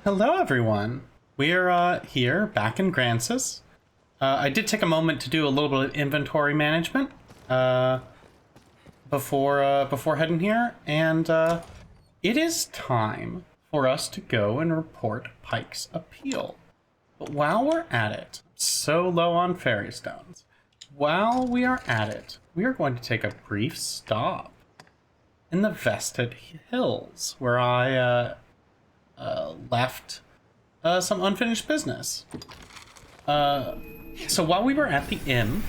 Hello, everyone. We're here back in Grancis. I did take a moment to do a little bit of inventory management before heading here, and it is time for us to go and report Pike's appeal. But while we're at it, so low on fairy stones. While we are at it, we are going to take a brief stop in the Vested Hills, where I left some unfinished business. So while we were at the inn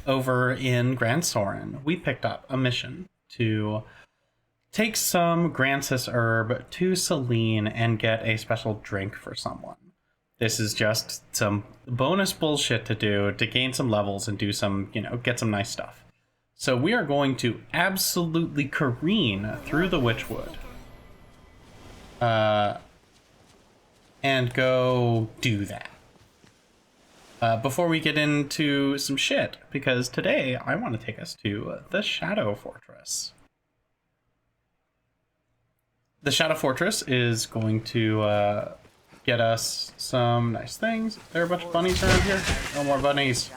over in Grand Soren, we picked up a mission to take some Grancis herb to Celine and get a special drink for someone. This is just some bonus bullshit to do to gain some levels and do some, get some nice stuff. So we are going to absolutely careen through the Witchwood. And go do that. Before we get into some shit, because today I want to take us to the Shadow Fortress. The Shadow Fortress is going to get us some nice things. There are a bunch of bunnies around here. No more bunnies.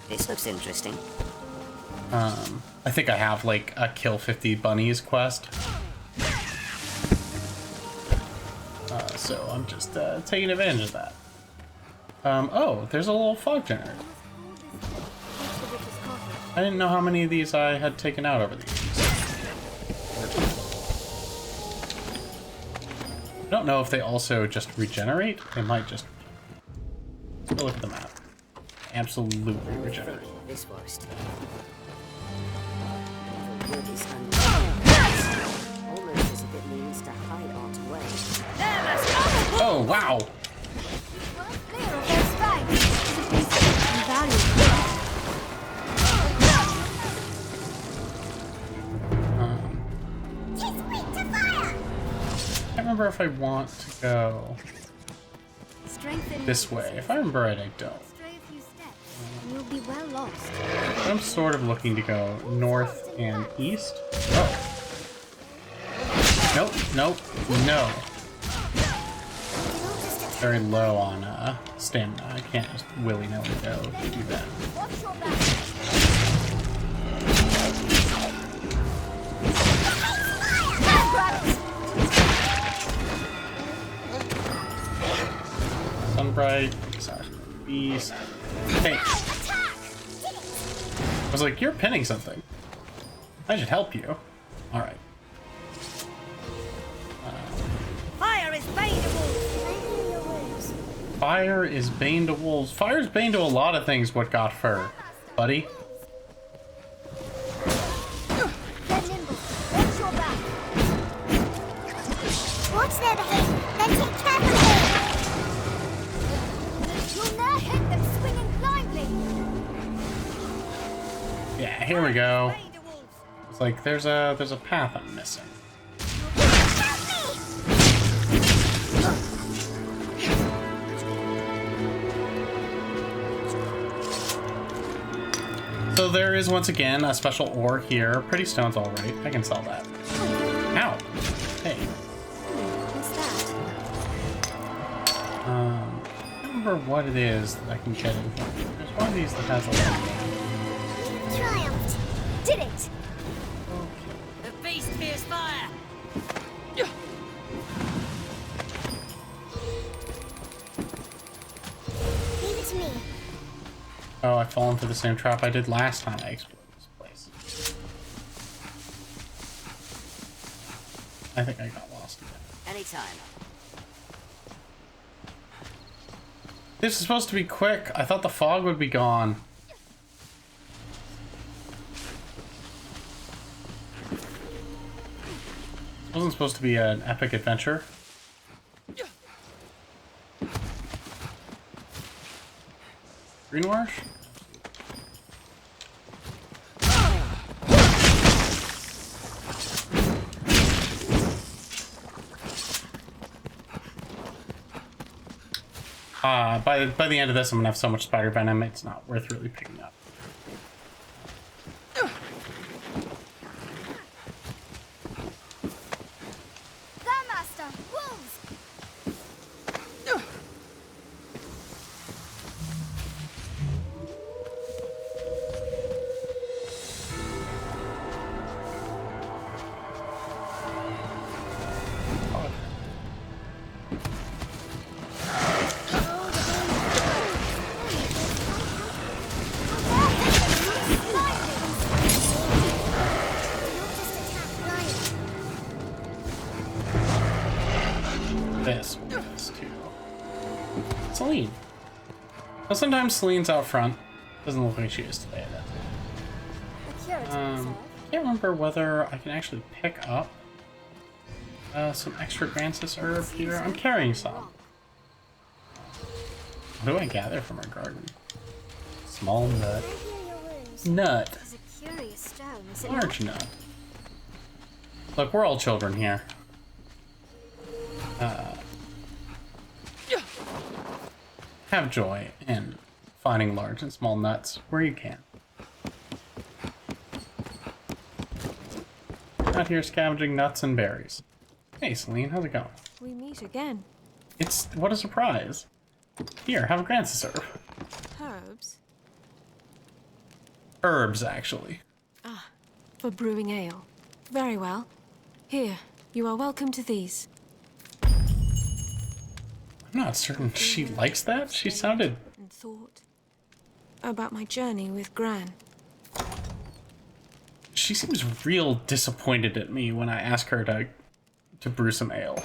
This looks interesting. I think I have like a kill 50 bunnies quest. So I'm just taking advantage of that. Oh, there's a little fog generator. I didn't know how many of these I had taken out over the years. I don't know if they also just regenerate. They might just... Let's go look at the map. Absolutely regenerate. This forest. Almost as if it means to hide our way. Oh, wow! I can't remember if I want to go this way. If I remember right, I don't. But I'm sort of looking to go north and east. Oh. Nope, nope, no. Very low on stamina. I can't just willy-nilly go do that. Sunbright, sorry, beast. Hey. I was like, you're pinning something. I should help you. Alright. Fire is bane to wolves. Fire is bane to wolves. Fire is bane to a lot of things, what got fur, buddy. Watch their behavior, then take careful aim. You'll never hit them swinging blindly. Yeah, here we go. It's like there's a path I'm missing. So there is once again a special ore here. Pretty stone's alright. I can sell that. Ow. Hey. What's that? I don't remember what it is that I can get in here. There's one of these that has a lot. Triumphed. Did it. The beast fears fire. Leave it to me. Oh, I fall into the same trap I did last time I explored this place. I think I got lost again. Anytime. This is supposed to be quick. I thought the fog would be gone. It wasn't supposed to be an epic adventure. Greenwash? By the end of this, I'm gonna have so much spider venom, it's not worth really picking up. Go, Master. this will do this too. Celine. Well, sometimes Celine's out front. Doesn't look like she is today, though. Can't remember whether I can actually pick up some extra Grancis herb here. I'm carrying some. What do I gather from our garden? Small nut. Nut. There's a curious stone, is it Large nut. Look, we're all children here. Have joy in finding large and small nuts where you can. Out here scavenging nuts and berries. Hey, Celine, how's it going? We meet again. It's what a surprise. Here, have a Grancis herb. Herbs? Herbs, actually. Ah, for brewing ale. Very well. Here, you are welcome to these. I'm not certain she likes that. She sounded... And thought about my journey with Gran. She seems real disappointed at me when I ask her to brew some ale.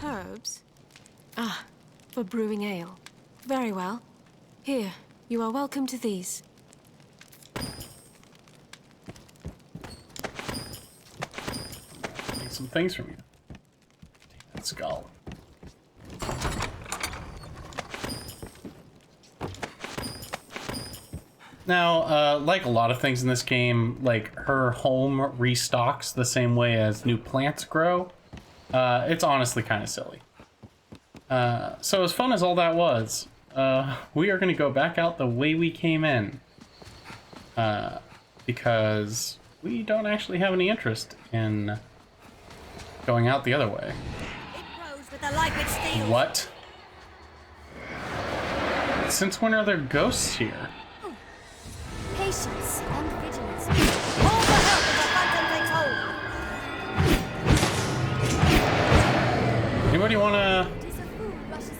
Herbs? Ah, for brewing ale. Very well. Here, you are welcome to these. Take some things from you. Take that skull. Now, like a lot of things in this game, like her home restocks the same way as new plants grow. It's honestly kind of silly. So as fun as all that was, we are going to go back out the way we came in. Because we don't actually have any interest in going out the other way. It grows with the life it steals. What? Since when are there ghosts here? Patience and vigilance. All the help of the phantom takes hold. Anybody wanna... It is a fool rushes in.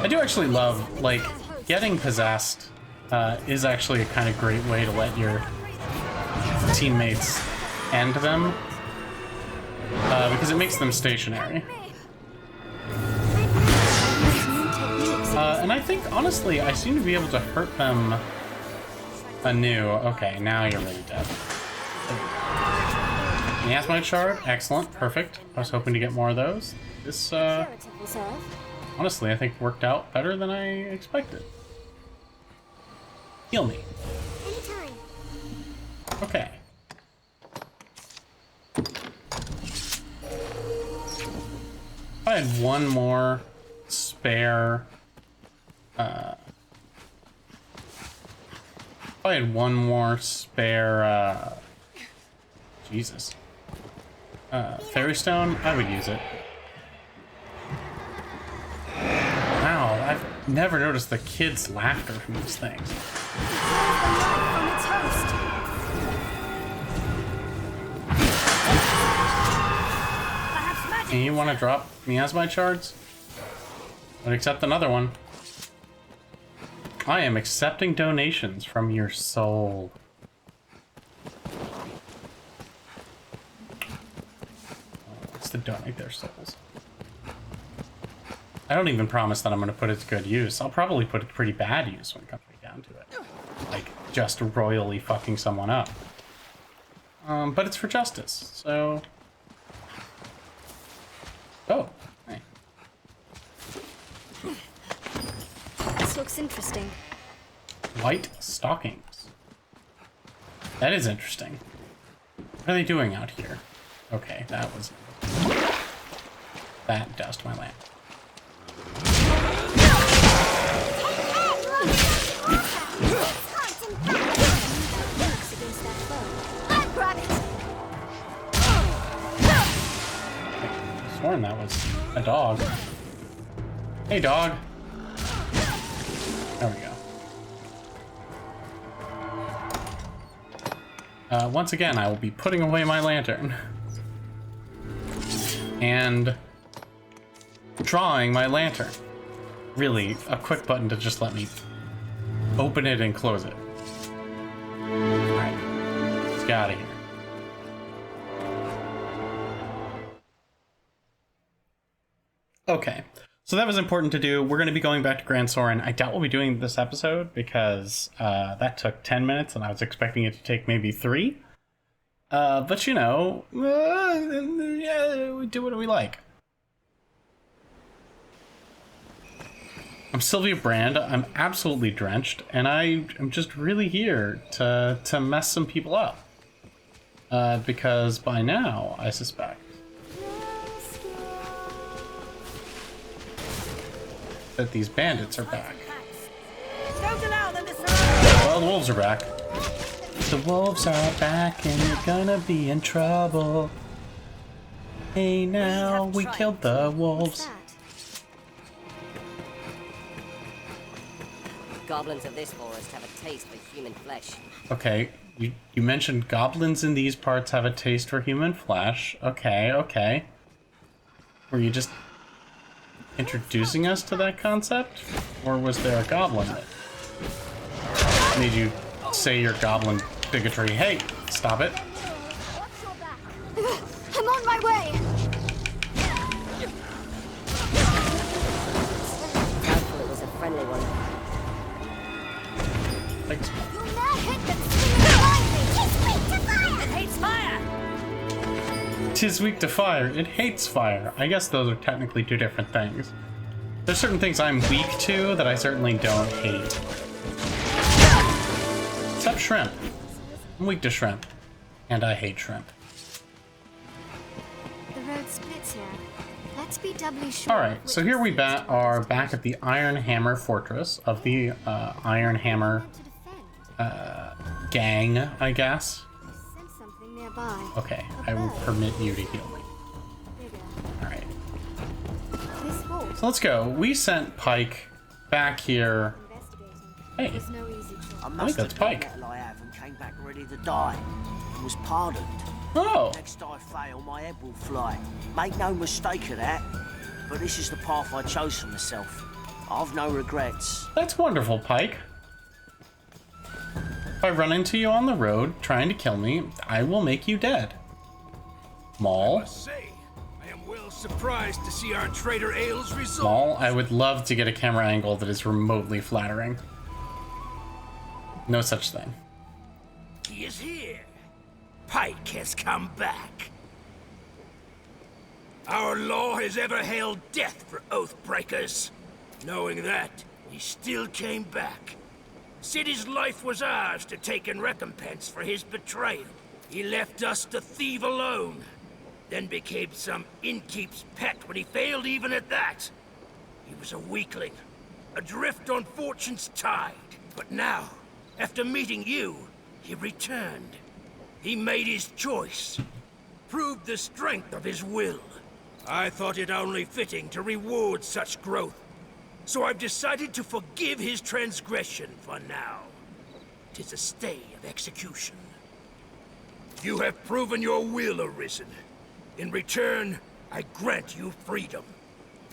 I do actually love, like, getting possessed is actually a kind of great way to let your teammates end them. Because it makes them stationary. And I think, honestly, I seem to be able to hurt them anew. Okay, now you're really dead. Miasmite shard, excellent, perfect. I was hoping to get more of those. This, honestly, I think worked out better than I expected. Heal me. Anytime. Okay. If I had one more spare... if I had one more spare, Jesus. Fairy stone, I would use it. Wow, I've never noticed the kids' laughter from these things. From its host. Perhaps magic. And you want to drop miasmite shards? I'd accept another one. I am accepting donations from your soul. It's to donate their souls. I don't even promise that I'm going to put it to good use. I'll probably put it to pretty bad use when it comes right down to it. Like, just royally fucking someone up. But it's for justice, so... Oh, hey. This looks interesting. White stockings. That is interesting. What are they doing out here? Okay, that was... That doused my lamp. Sworn that was a dog. Hey, dog. There we go. Once again, I will be putting away my lantern. And drawing my lantern. Really, a quick button to just let me open it and close it. Alright, let's get out of here. Okay, so that was important to do. We're going to be going back to Grand Soren. I doubt we'll be doing this episode because that took 10 minutes and I was expecting it to take maybe 3. But you know, yeah, we do what we like. I'm Sylvia Brand. I'm absolutely drenched, and I am just really here to mess some people up. Because by now, I suspect that these bandits are back. Don't allow them to Well, the wolves are back. The wolves are back, and you're gonna be in trouble. Hey, now we killed the wolves. Goblins of this forest have a taste for human flesh. Okay, you mentioned goblins in these parts have a taste for human flesh. Okay. Were you just introducing us to that concept? Or was there a goblin that made you say your goblin bigotry? Hey, stop it. I'm on my way. Doubtful it was a friendly one. Thanks. You'll not hit them swinging blindly. It's weak to fire. It hates fire! 'Tis weak to fire. It hates fire. I guess those are technically 2 different things. There's certain things I'm weak to that I certainly don't hate. Except shrimp. I'm weak to shrimp. And I hate shrimp. The road splits here. Let's be doubly sure. Alright, so here we are back at the Iron Hammer Fortress of the Iron Hammer To defend. gang, I guess. Sense something nearby. Okay, I will permit you to heal me. Bigger. Alright, This wall. so let's go. We sent Pike back here. Investigating. Hey, There's no easy choice. I think must that's have done Pike. what I have and came back ready to die. And was pardoned. oh, Next I fail, my head will fly. Make no mistake of that. But this is the path I chose for myself. I've no regrets. that's wonderful, Pike. If I run into you on the road trying to kill me, I will make you dead. Maul. Say, I am well surprised to see our traitor Ale's result. Maul, I would love to get a camera angle that is remotely flattering. No such thing. He is here. Pike has come back. Our law has ever held death for oath breakers. Knowing that, he still came back. Said his life was ours to take in recompense for his betrayal. He left us to thieve alone, then became some innkeep's pet when he failed even at that. He was a weakling, adrift on fortune's tide. But now, after meeting you, he returned. He made his choice, proved the strength of his will. I thought it only fitting to reward such growth, so I've decided to forgive his transgression for now. 'Tis a stay of execution. You have proven your will, Arisen. In return, I grant you freedom.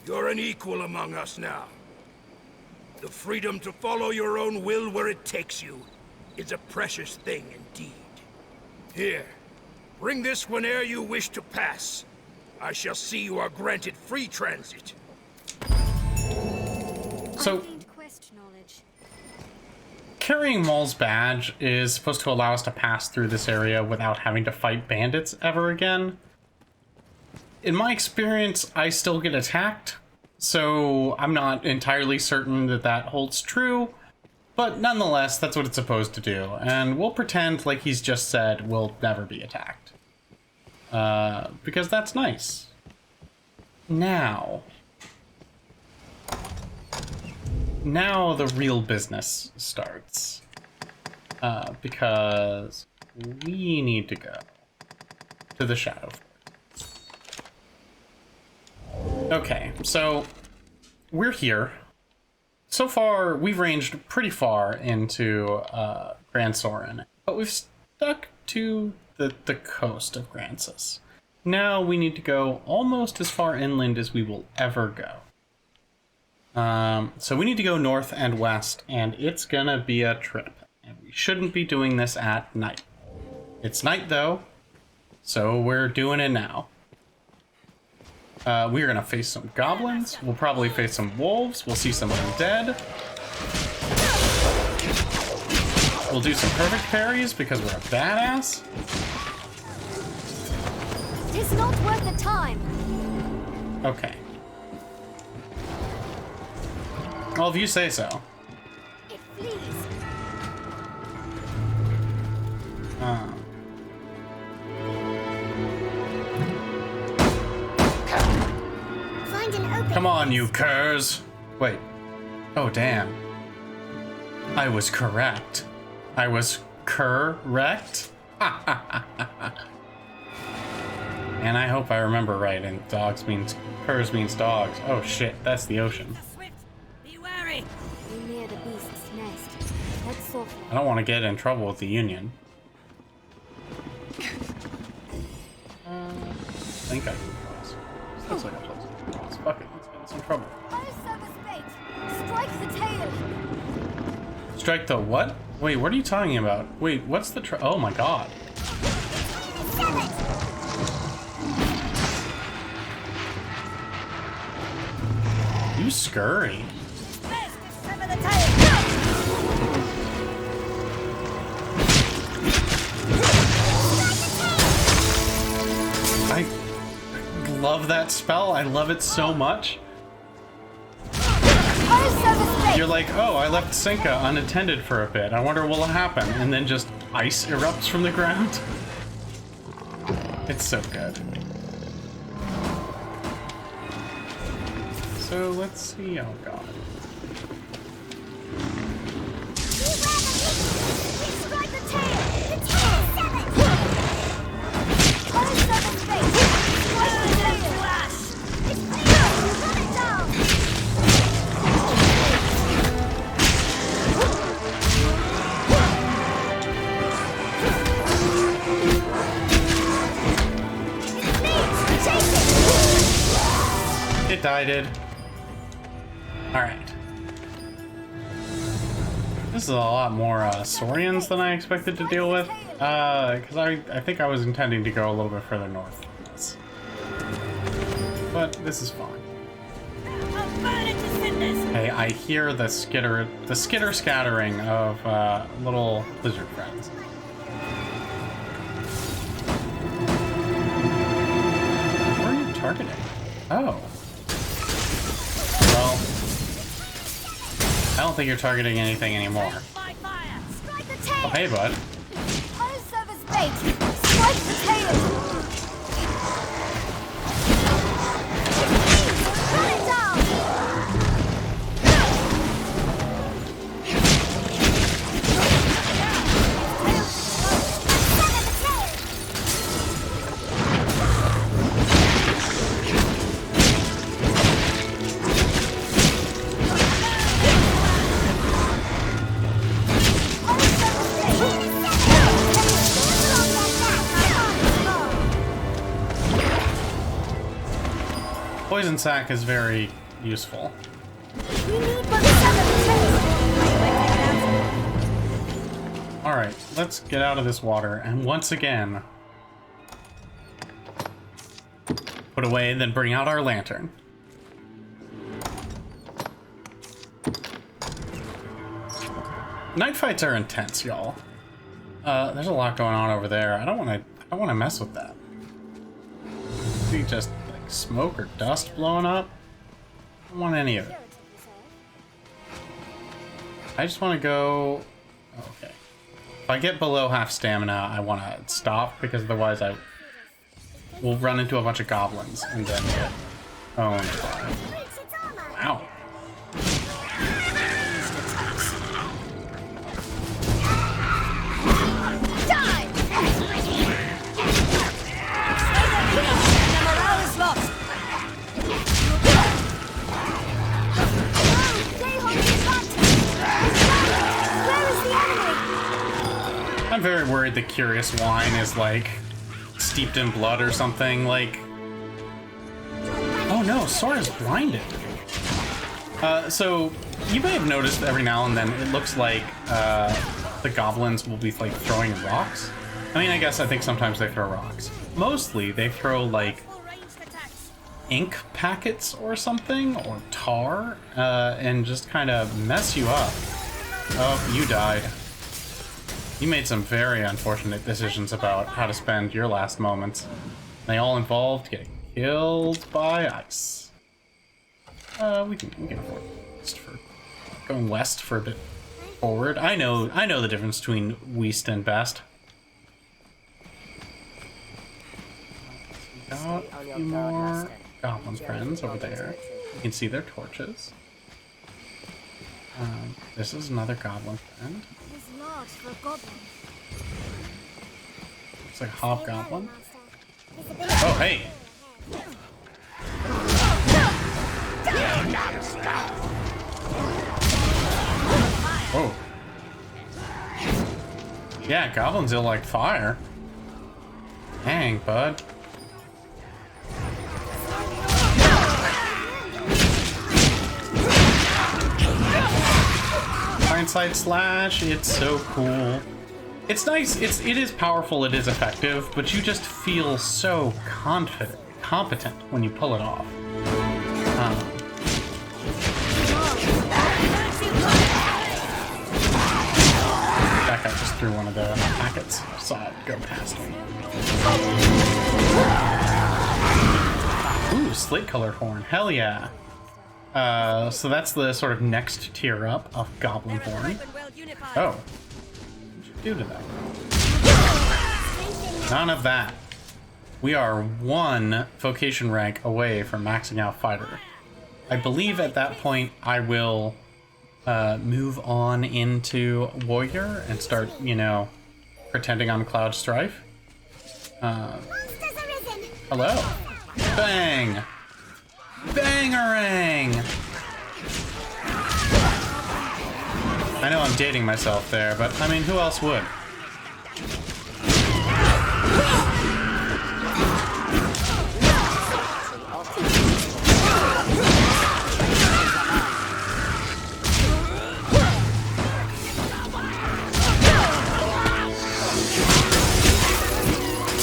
You're an equal among us now. The freedom to follow your own will where it takes you is a precious thing indeed. Here, bring this whene'er you wish to pass. I shall see you are granted free transit. So, I gained quest knowledge. carrying Maul's badge is supposed to allow us to pass through this area without having to fight bandits ever again. In my experience, I still get attacked, so I'm not entirely certain that that holds true, but nonetheless, that's what it's supposed to do, and we'll pretend like he's just said we'll never be attacked. Because that's nice. Now the real business starts. Because we need to go to the Shadow Fort. Okay, so we're here. So far, we've ranged pretty far into Grand Soren, but we've stuck to the coast of Grancis. Now we need to go almost as far inland as we will ever go. So we need to go north and west, and it's gonna be a trip. And we shouldn't be doing this at night. It's night though, so we're doing it now. We're gonna face some goblins. We'll probably face some wolves. We'll see some undead. We'll do some perfect parries because we're a badass. It's not worth the time. Okay. Well, if you say so. It flees. Find an opening. Come on, you curs. Wait. Oh, damn. I was correct. I was correct? And I hope I remember right, and curs means dogs. Oh shit, that's the ocean. Swift, be wary. We're near the beast's nest. Let's soften. I don't want to get in trouble with the Union. I think I can cross. This looks like a place to cross. Fuck it, let's get in some trouble. Service bait. Strike the tail. Strike the what? Wait, what are you talking about? Wait, what's the oh my god. You scurry. Best to sever the tail. I love that spell. I love it so much. You're like, oh, I left Senka unattended for a bit. I wonder what'll happen. And then just ice erupts from the ground. It's so good. So let's see. Oh god. Strike the tail. The tail is severed. Service bait. Strike the tail. It's clear. Run it down. It died. Alright. This is a lot more Saurians than I expected to deal with. Because I think I was intending to go a little bit further north than this. But this is fine. Hey, I hear the skitter scattering of little lizard friends. Where are you targeting? Oh. Well, I don't think you're targeting anything anymore. Strike the tail. Oh, hey, bud. Service bait. Strike the tail. Run it down. Sever the tail. Poison sac is very useful. You need but sever the tail. Alright, let's get out of this water and once again put away and then bring out our lantern. Night fights are intense, y'all. There's a lot going on over there. I don't want to mess with that. See just like smoke or dust blowing up. I don't want any of it. I just want to go. Okay. If I get below half stamina, I want to stop because otherwise I will run into a bunch of goblins and then get owned by. Wow. I'm very worried the Curious Wine is like steeped in blood or something. Like, oh no, Sora's blinded. So you may have noticed every now and then it looks like the goblins will be like throwing rocks. I mean, I think sometimes they throw rocks. Mostly they throw like ink packets or something, or tar, and just kind of mess you up. Oh, you died. You made some very unfortunate decisions about how to spend your last moments. They all involved getting killed by ice. We can afford this for going west for a bit forward. I know the difference between west and best. Got a few more goblin friends over there. You can see their torches. This is another goblin friend. It is large for a goblin. Looks like a hobgoblin. Oh, hey! Oh. Yeah, goblins ill like fire. Dang, bud. Hindsight slash, it's so cool. It's nice, it is powerful, it is effective, but you just feel so competent when you pull it off. That guy just threw one of the packets. I saw it go past me. Ooh, slate colored horn. Hell yeah. So that's the sort of next tier up of goblin horn. Oh. What'd you do to that? None of that. We are one vocation rank away from maxing out fighter. I believe at that point I will move on into warrior and start, you know, pretending I'm Cloud Strife. Monsters arisen! Hello. Bang! Bangarang! I know I'm dating myself there, but I mean, who else would?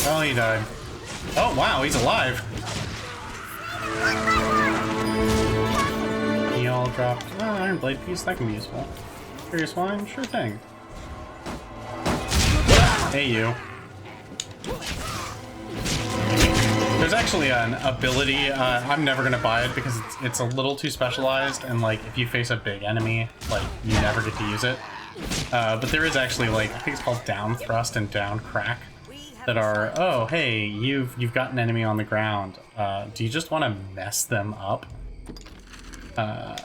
Oh, he died. Oh, wow, he's alive. He all dropped. Oh, iron blade piece, that can be useful. Curious wine? Sure thing. Hey, you. There's actually an ability, I'm never gonna buy it because it's a little too specialized, and like, if you face a big enemy, like, you never get to use it. But there is actually, like, I think it's called down thrust and down crack, that are, oh, hey, you've got an enemy on the ground. Do you just want to mess them up? That's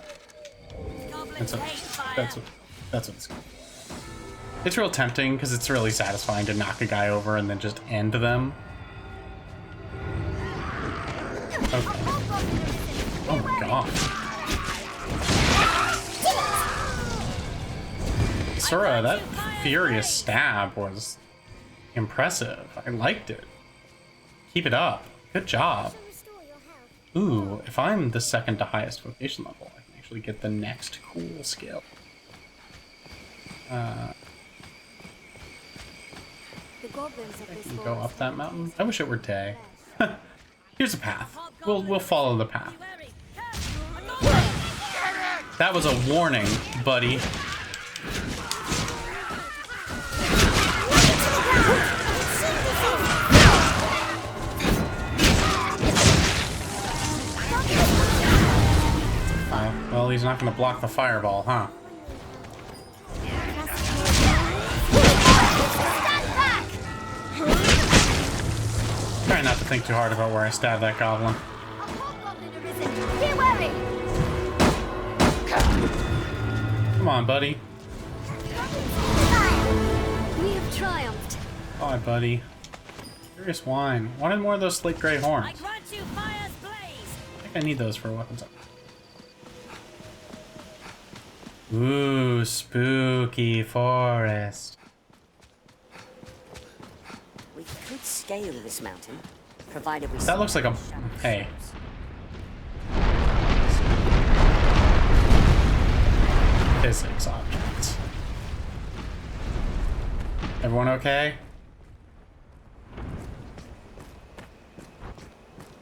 what it's called. It's real tempting because it's really satisfying to knock a guy over and then just end them. Okay. Oh my god. Sora, that furious stab was impressive. I liked it. Keep it up. Good job. Ooh, if I'm the second to highest vocation level, I can actually get the next cool skill. I can go up that mountain. I wish it were day. Here's a path. We'll follow the path. That was a warning, buddy. Well, he's not going to block the fireball, huh? Try not to think too hard about where I stabbed that goblin. Come on, buddy. We have triumphed. Bye, buddy. Curious wine. Wanted more of those slate gray horns. I grant you fire's blaze. I think I need those for weapons. Ooh, spooky forest. We could scale this mountain, provided we... That looks like a... Hey. Physics objects. Everyone okay?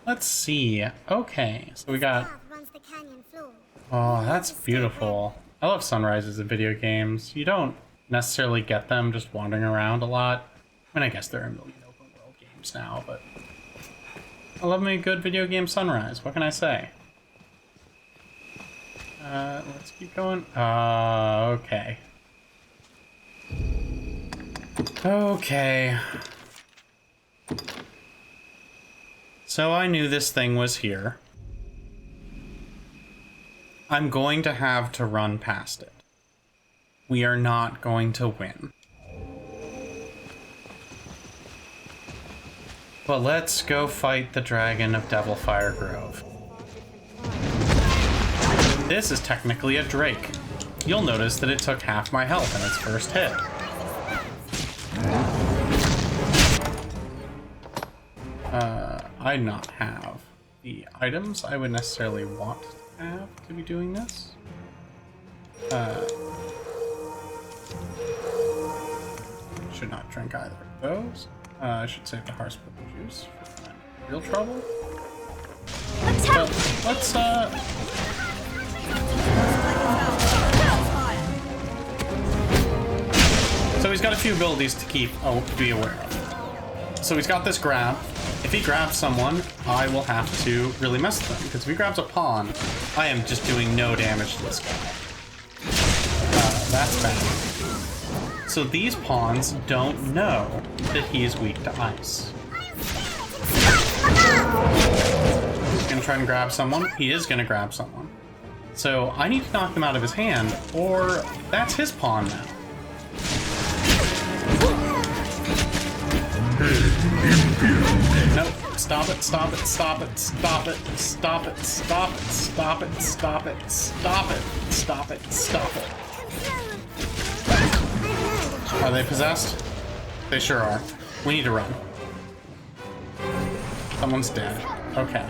Let's see. Okay, so we got... Path runs the canyon floor. Oh, that's beautiful. I love sunrises in video games. You don't necessarily get them just wandering around a lot. I mean, I guess there are a million open world games now, but I love me a good video game sunrise. What can I say? Let's keep going. Okay. Okay. So I knew this thing was here. I'm going to have to run past it. We are not going to win. But let's go fight the dragon of Devilfire Grove. This is technically a Drake. You'll notice that it took half my health in its first hit. I not have the items I would necessarily want to have to be doing this. Should not drink either of those. I should save the Heartsplit juice for when I'm in real trouble. But let's So he's got a few abilities to be aware of. So he's got this grab. If he grabs someone, I will have to really mess with him, because if he grabs a pawn, I am just doing no damage to this guy. That's bad. So these pawns don't know that he is weak to ice. He's gonna try and grab someone. He is gonna grab someone. So I need to knock him out of his hand, or that's his pawn now. Nope. Stop it, stop it, stop it, stop it, stop it, stop it, stop it, stop it, stop it, stop it, stop it. Are they possessed? They sure are. We need to run. Someone's dead. Okay.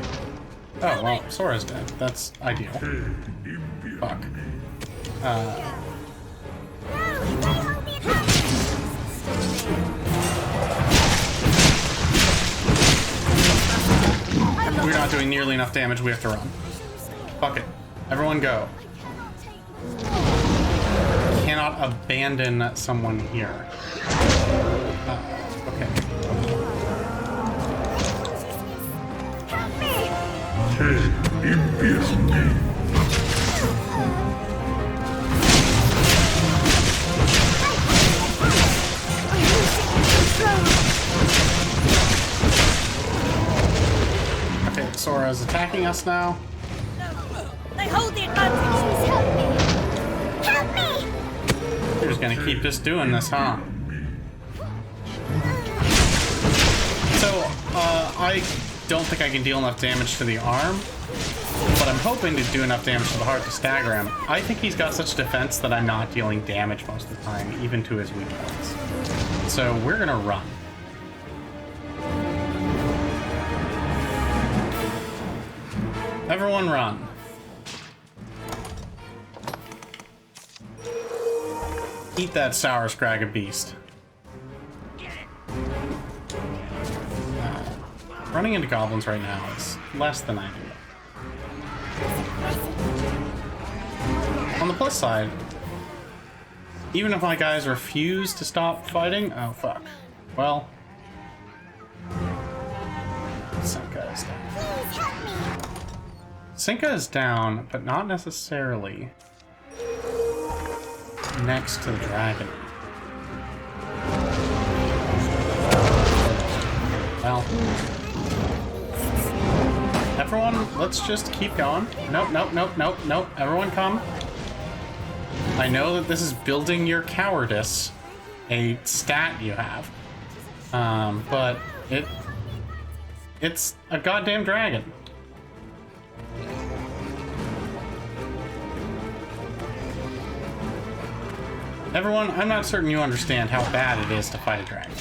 Oh, well, Sora's dead. That's ideal. Fuck. We're not doing nearly enough damage. We have to run. Fuck it. Everyone go. Cannot abandon someone here. Okay. Okay, Sora's attacking us now. They hold the advantage. Help me! Help me! You're just gonna keep just doing this, huh? So, I don't think I can deal enough damage to the arm, but I'm hoping to do enough damage to the heart to stagger him. I think he's got such defense that I'm not dealing damage most of the time, even to his weak points. So we're gonna run. Everyone run. Eat that sour scrag of beast. Running into goblins right now is less than ideal. On the plus side, even if my guys refuse to stop fighting, oh fuck. Well, Senka is down. Please help me! Senka is down, but not necessarily next to the dragon. Well, everyone, let's just keep going. Nope, nope, nope, nope, nope. Everyone come. I know that this is building your cowardice, a stat you have. But it's a goddamn dragon. Everyone, I'm not certain you understand how bad it is to fight a dragon.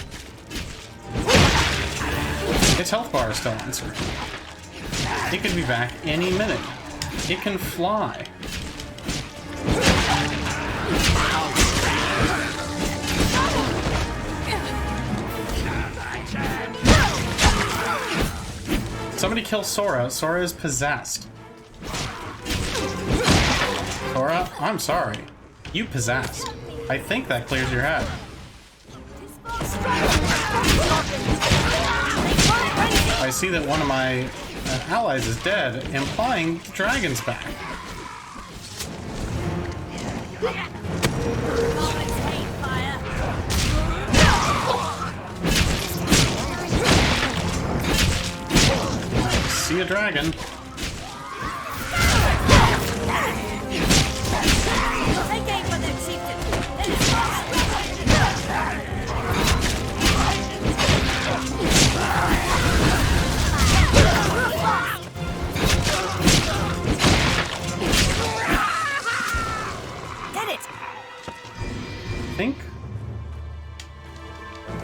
Its health bar is still on screen. It could be back any minute. It can fly. Somebody kill Sora. Sora is possessed. Sora, I'm sorry. You possessed. I think that clears your head. I see that one of my allies is dead, implying the dragon's back. See a dragon.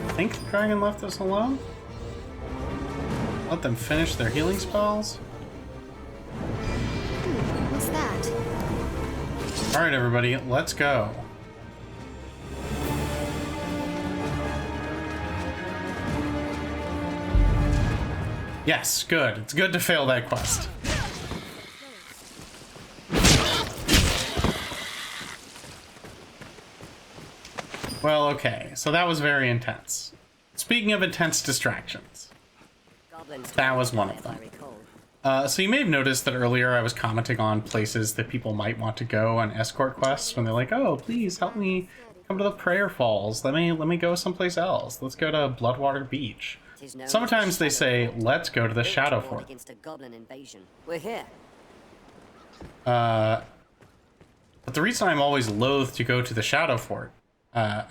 I think the dragon left us alone? Let them finish their healing spells? What's that? Alright everybody, let's go. Yes, good. It's good to fail that quest. Well, okay, so that was very intense. Speaking of intense distractions, that was one of them. So you may have noticed that earlier I was commenting on places that people might want to go on escort quests when they're like, oh, please help me come to the Prayer Falls. Let me go someplace else. Let's go to Bloodwater Beach. Sometimes they say, let's go to the Shadow Fort. We're here. But the reason I'm always loath to go to the Shadow Fort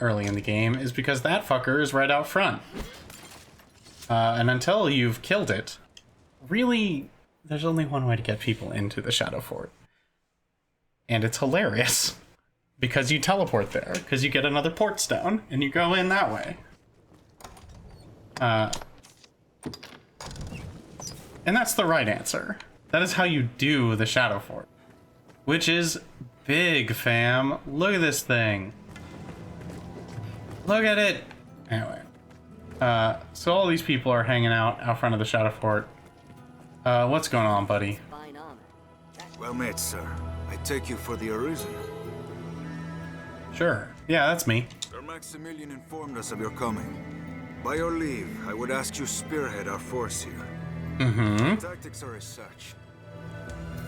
early in the game is because that fucker is right out front. And until you've killed it, really, there's only one way to get people into the Shadow Fort. And it's hilarious. Because you teleport there, because you get another port stone, and you go in that way. And that's the right answer. That is how you do the Shadow Fort. Which is big, fam. Look at this thing. Look at it! Anyway. So all these people are hanging out front of the Shadow Fort. What's going on, buddy? Well met, sir. I take you for the Arisen. Sure. Yeah, that's me. Sir Maximilian informed us of your coming. By your leave, I would ask you spearhead our force here. Mm-hmm. The tactics are as such.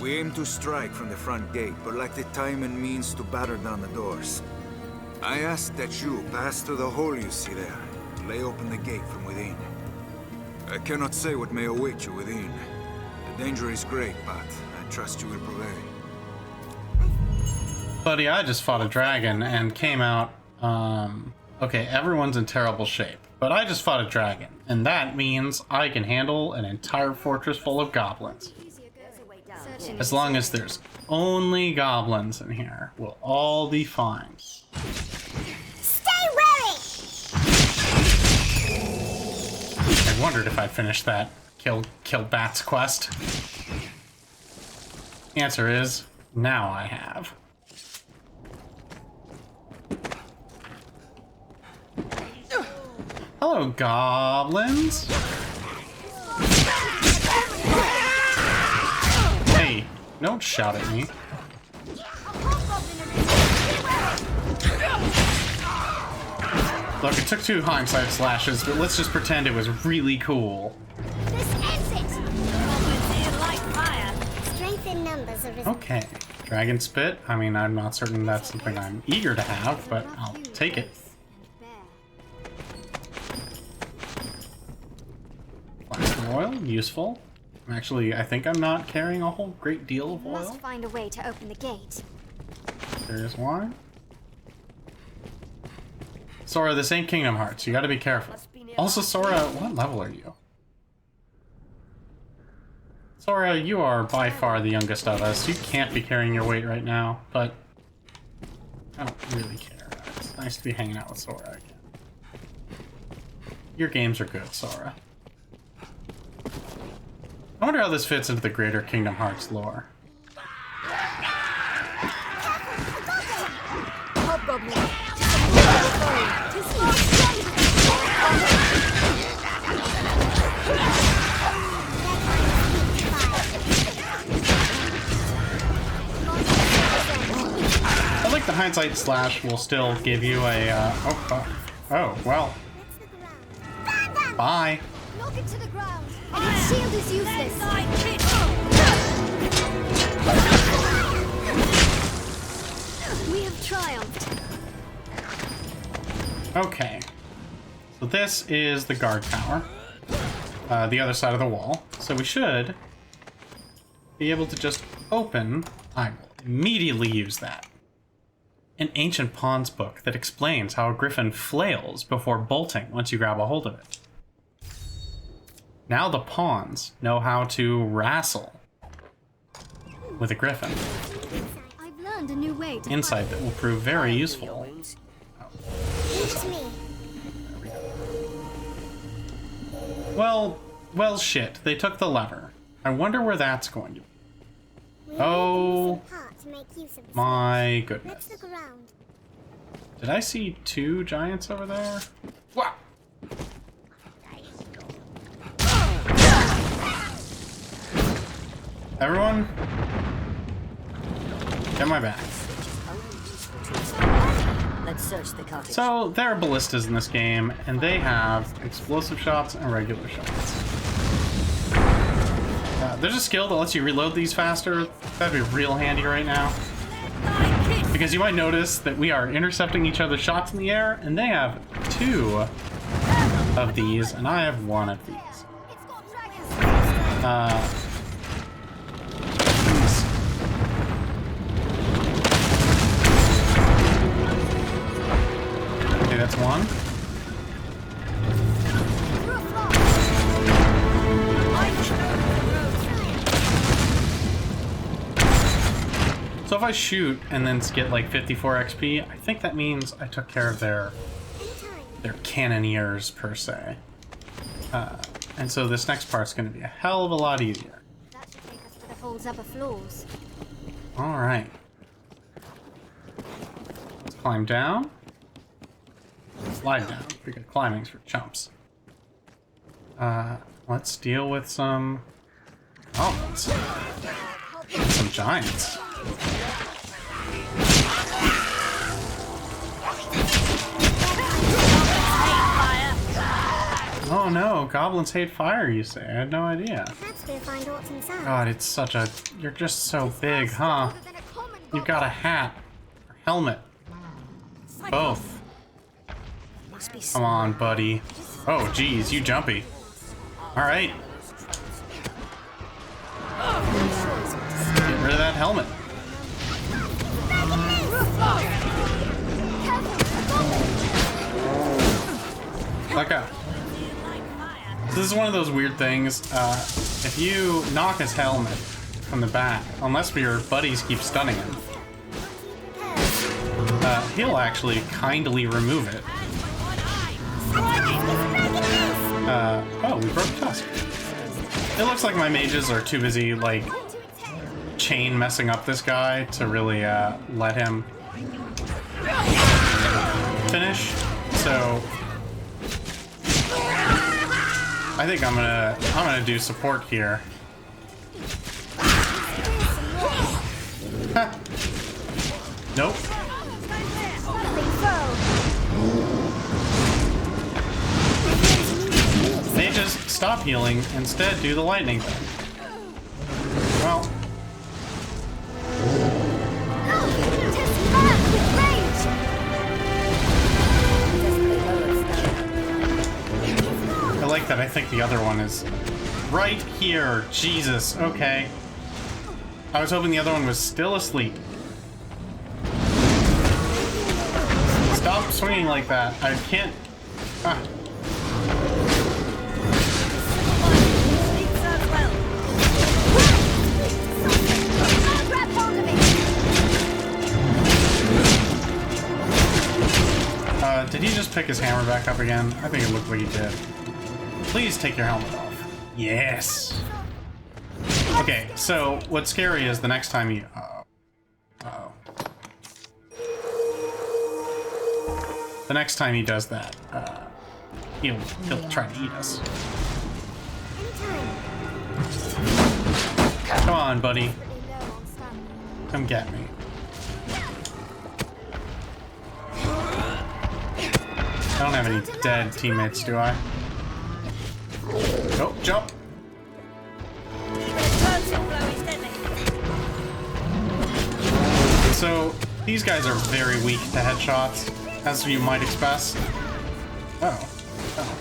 We aim to strike from the front gate, but lack the time and means to batter down the doors. I ask that you pass through the hole you see there, and lay open the gate from within. I cannot say what may await you within. The danger is great, but I trust you will prevail. Buddy, I just fought a dragon and came out, okay, everyone's in terrible shape, but I just fought a dragon, and that means I can handle an entire fortress full of goblins. As long as there's only goblins in here, we'll all be fine. Stay ready! I wondered if I'd finish that kill bats quest. Answer is, now I have. Hello, goblins. Hey, don't shout at me. Look, it took 2 hindsight slashes, but let's just pretend it was really cool. This ends it! Goblins here like fire. Strength in numbers are Okay, dragon spit. I mean, I'm not certain that's something I'm eager to have, but I'll take it. Flask of oil, useful. Actually, I think I'm not carrying a whole great deal of oil. Must find a way to open the gate. There's wine. Sora, this ain't Kingdom Hearts. You gotta be careful. Also, Sora, what level are you? Sora, you are by far the youngest of us. You can't be carrying your weight right now, but I don't really care. It's nice to be hanging out with Sora again. Your games are good, Sora. I wonder how this fits into the greater Kingdom Hearts lore. hindsight slash will still give you a, oh, well, Burn them! bye. Knock it to the ground. Its shield is useless. We have triumphed. Okay. So this is the guard tower. The other side of the wall. So we should be able to just open. I will immediately use that. An ancient pawns book that explains how a griffin flails before bolting once you grab a hold of it. Now the pawns know how to wrestle with a griffin. I've learned a new way to Insight that will prove very Your useful. wounds. It's me. Well, shit. They took the lever. I wonder where that's going to be. Oh, my goodness. Let's look around. Did I see two giants over there? Wow. Everyone, get my back. Let's search the cottage. So, there are ballistas in this game, and they have explosive shots and regular shots. There's a skill that lets you reload these faster. That'd be real handy right now. Because you might notice that we are intercepting each other's shots in the air, and they have 2 of these, and I have 1 of these. Okay, that's 1. So if I shoot and then get like 54 XP, I think that means I took care of their cannoneers per se. And so this next part's going to be a hell of a lot easier. That should take us to the hole's upper floors. All right. Let's climb down. Slide down, because climbing's for chumps. Let's deal with some goblins. Some giants. Oh no, goblins hate fire, you say? I had no idea. Perhaps we'll find what's inside. God, it's such a... You're just so big, huh? You've got a hat. Or helmet. Both. Must be Come on, buddy. Oh, geez, you jumpy. Alright. Get rid of that helmet. Let go. This is one of those weird things. If you knock his helmet from the back, unless your buddies keep stunning him, he'll actually kindly remove it. Oh, we broke tusk. It looks like my mages are too busy, like, chain messing up this guy to really let him finish. So I think I'm gonna do support here. Nope. Mages, stop healing. Instead, do the lightning thing. Well. I like that I think the other one is right here. Jesus, okay. I was hoping the other one was still asleep. Stop swinging like that. I can't... Ah. Did he just pick his hammer back up again? I think it looked like he did. Please take your helmet off. Yes! Okay, so what's scary is the next time you... Uh-oh. The next time he does that, he'll try to eat us. Come on, buddy. Come get me. don't have any dead teammates, do I? Oh, jump! So, these guys are very weak to headshots, as you might expect. Oh. Oh.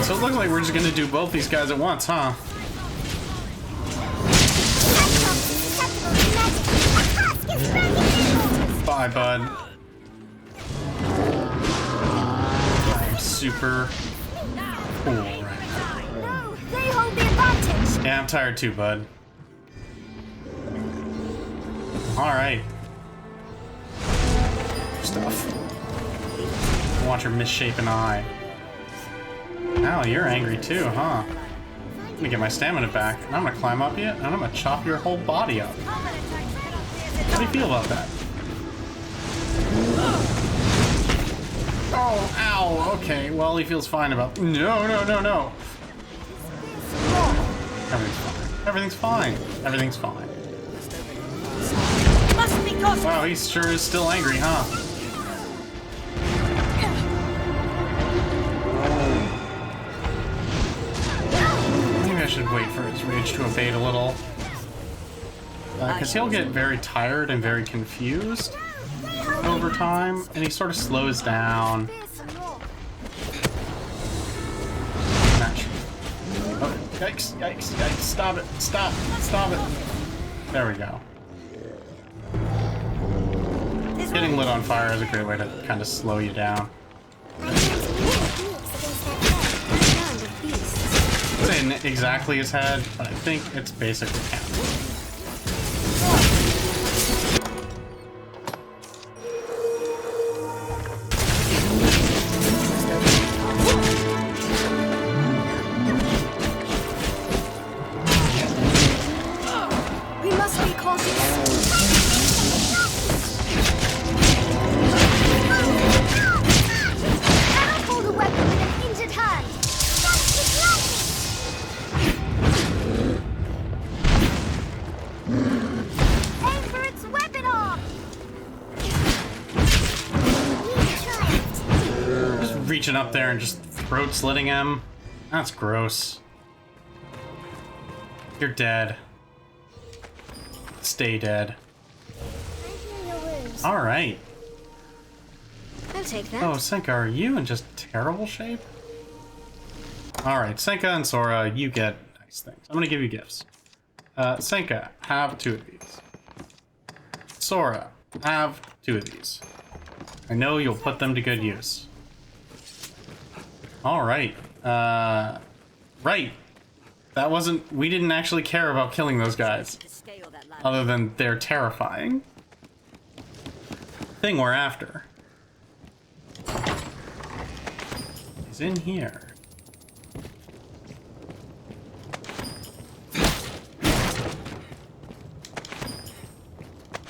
So it looks like we're just gonna do both these guys at once, huh? Bye, bud. I'm super cool right now. No, they hold the advantage. Yeah, I'm tired too, bud. Alright. Stuff. Watch your misshapen eye. Ow, you're angry too, huh? I'm gonna get my stamina back, and I'm gonna climb up you, and I'm gonna chop your whole body up. How do you feel about that? Oh, ow, okay, well, he feels fine about... No, no, no, no! Everything's fine. Everything's fine. Must be cosmic. Wow, he sure is still angry, huh? Maybe I should wait for his rage to abate a little. Because he'll get very tired and very confused over time, and he sort of slows down. Oh, yikes, yikes, yikes, stop it, stop it. There we go. Getting lit on fire is a great way to kind of slow you down. It's not exactly his head, but I think it's basically counting. We must be cautious. Cannot hold a weapon with an injured hand. Aim for its weapon arm. Just reaching up there and just throat slitting him. That's gross. You're dead. Stay dead. Alright. I'll take that. Oh, Senka, are you in just terrible shape? Alright, Senka and Sora, you get nice things. I'm gonna give you gifts. Senka, have 2 of these. Sora, have 2 of these. I know you'll put them to good use. Alright. Right. That wasn't... We didn't actually care about killing those guys. Other than they're terrifying. Thing we're after is in here.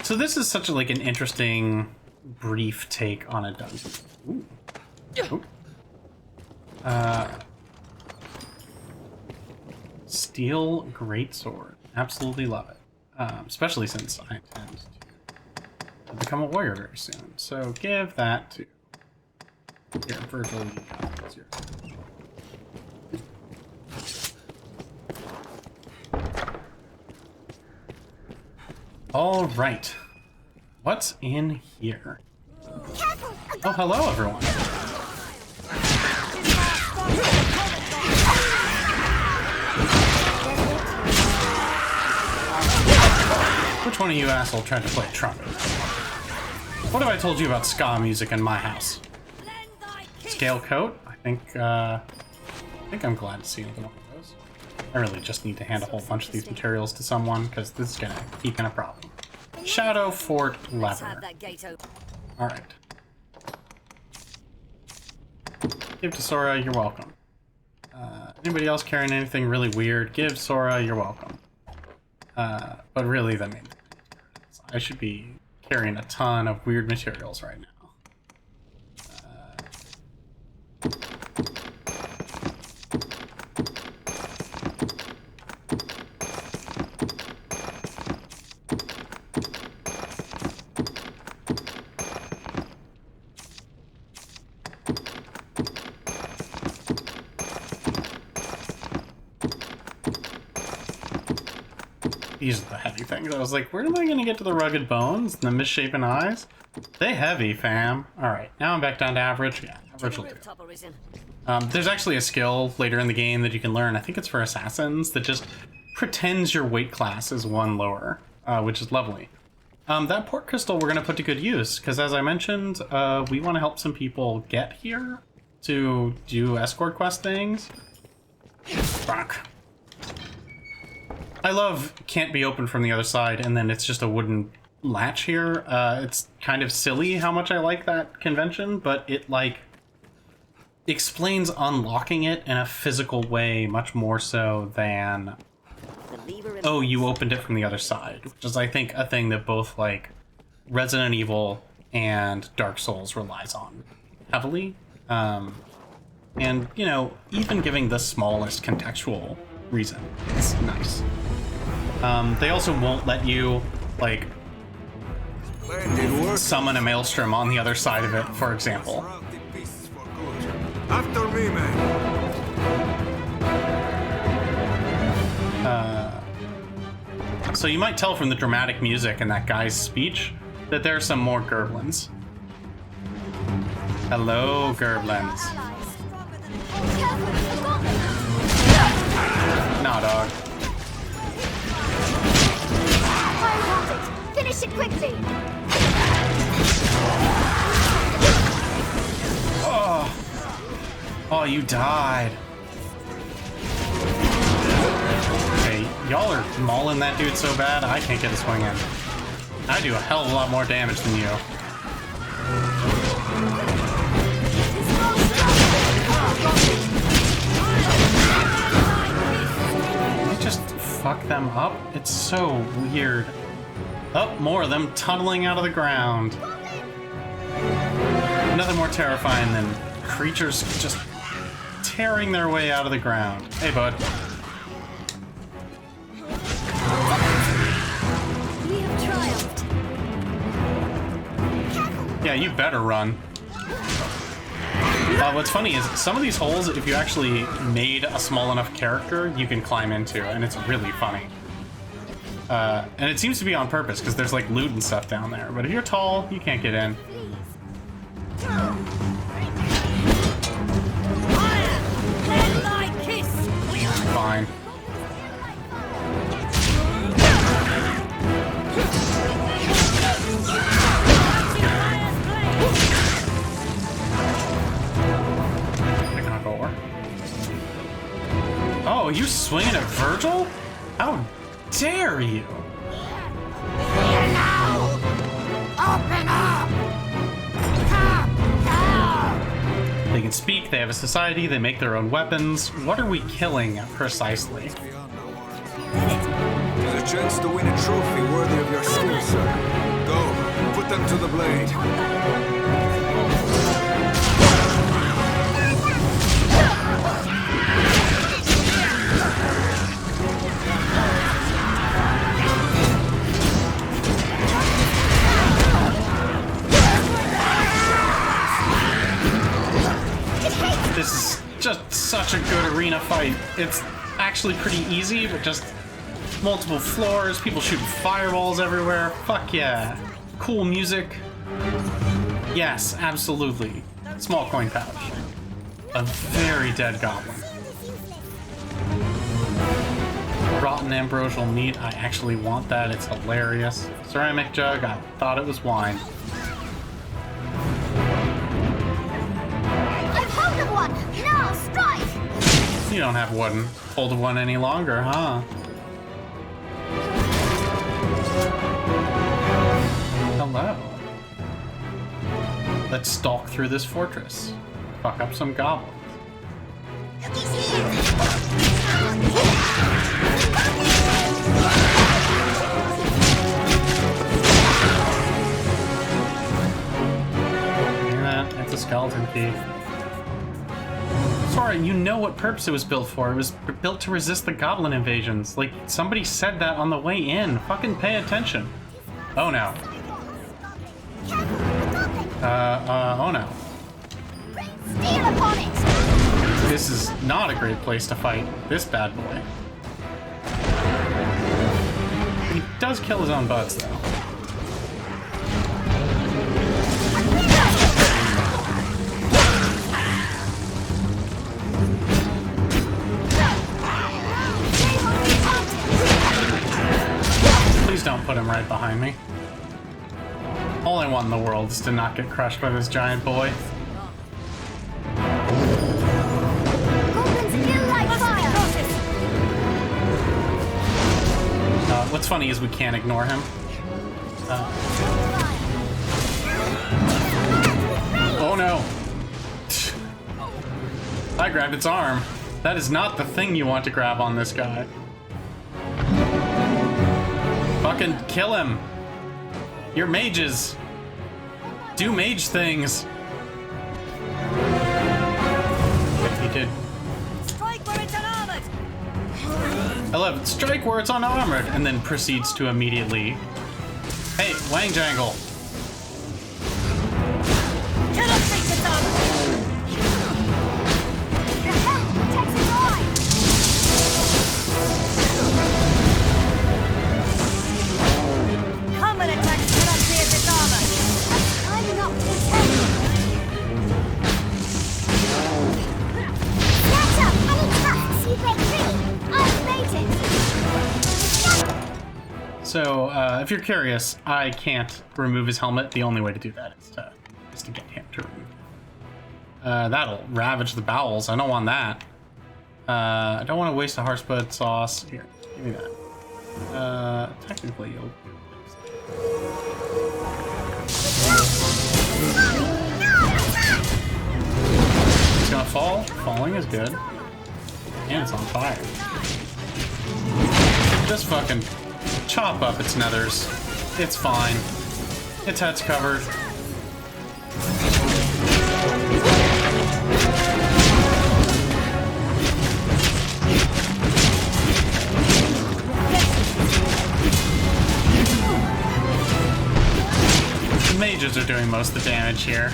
So this is such a, like, an interesting, brief take on a dungeon. Ooh. Ooh. Steel greatsword. Absolutely love it. Especially since I intend to become a warrior very soon. So give that to... Here, Virgil, you got it. It's yours. All right. What's in here? Oh, hello, everyone. Which one of you assholes tried to play a trumpet? What have I told you about ska music in my house? Scale coat? I think I'm glad to see another one of those. I really just need to hand a whole bunch of these materials to someone, because this is gonna keep being a problem. Shadow Fort leather. Alright. Give to Sora, you're welcome. Anybody else carrying anything really weird? Give Sora, you're welcome. But really, the main thing I should be carrying a ton of weird materials right now. These are the heavy things. I was like, where am I gonna get to the rugged bones and the misshapen eyes? They heavy, fam. Alright, now I'm back down to average. Yeah, average will do. Rooftop, Arisen. There's actually a skill later in the game that you can learn. I think it's for assassins that just pretends your weight class is one lower, which is lovely. That port crystal we're going to put to good use, because as I mentioned, we want to help some people get here to do escort quest things. Fuck. I love can't be opened from the other side, and then it's just a wooden latch here. It's kind of silly how much I like that convention, but it, like, explains unlocking it in a physical way much more so than... oh, you opened it from the other side, which is, I think, a thing that both, like, Resident Evil and Dark Souls relies on heavily. And, you know, even giving the smallest contextual reason is nice. They also won't let you, like, summon a maelstrom on the other side of it, for example. After me, man. So you might tell from the dramatic music and that guy's speech that there are some more Gerblins. Hello, Gerblins. Nah, dog. Finish it quickly. Oh, you died. Okay, y'all are mauling that dude so bad, I can't get a swing in. I do a hell of a lot more damage than you. Can you just fuck them up? It's so weird. Oh, more of them tunneling out of the ground. Nothing more terrifying than creatures just tearing their way out of the ground. Hey, bud. We have triumphed. Yeah, you better run. What's funny is some of these holes, if you actually made a small enough character, you can climb into, and it's really funny. And it seems to be on purpose, because there's like loot and stuff down there. But if you're tall, you can't get in. Fine. Picking up ore. Oh, you swinging at Virgil? How dare you? Open up! They can speak, they have a society, they make their own weapons. What are we killing precisely? There's a chance to win a trophy worthy of your skill, sir. Go, put them to the blade. This is just such a good arena fight. It's actually pretty easy, but just multiple floors, people shooting fireballs everywhere. Fuck yeah. Cool music. Yes, absolutely. Small coin pouch. A very dead goblin. Rotten ambrosial meat. I actually want that. It's hilarious. Ceramic jug. I thought it was wine. One! Now strike! You don't have one hold of one any longer, huh? Hello. Let's stalk through this fortress. Fuck up some goblins. Yeah, it's a skeleton key. Sora, you know what purpose it was built for. It was built to resist the goblin invasions. Like, somebody said that on the way in. Fucking pay attention. Oh no. Oh no. Steal upon it! This is not a great place to fight this bad boy. does kill his own buds, though. Please don't put him right behind me. All I want in the world is to not get crushed by this giant boy. What's funny is we can't ignore him. Oh no! I grabbed its arm. That is not the thing you want to grab on this guy. Fucking kill him! You're mages! Do mage things! He did. Strike where it's unarmored! I love it. Strike where it's unarmored, and then proceeds to immediately. Hey, Wang Jangle! Cannot take its armor! The helm protects its eye! Come and attack cannot pierce its armor! I'm climbing up to its head! Snatch up any tusks you break free! I've made it! So, if you're curious, I can't remove his helmet. The only way to do that is to get him to remove it. That'll ravage the bowels. I don't want that. I don't want to waste a harshbud sauce. Here, give me that. Technically, you'll... It's gonna fall. Falling is good. And it's on fire. Just fucking chop up its nethers. It's fine. Its head's covered. The mages are doing most of the damage here.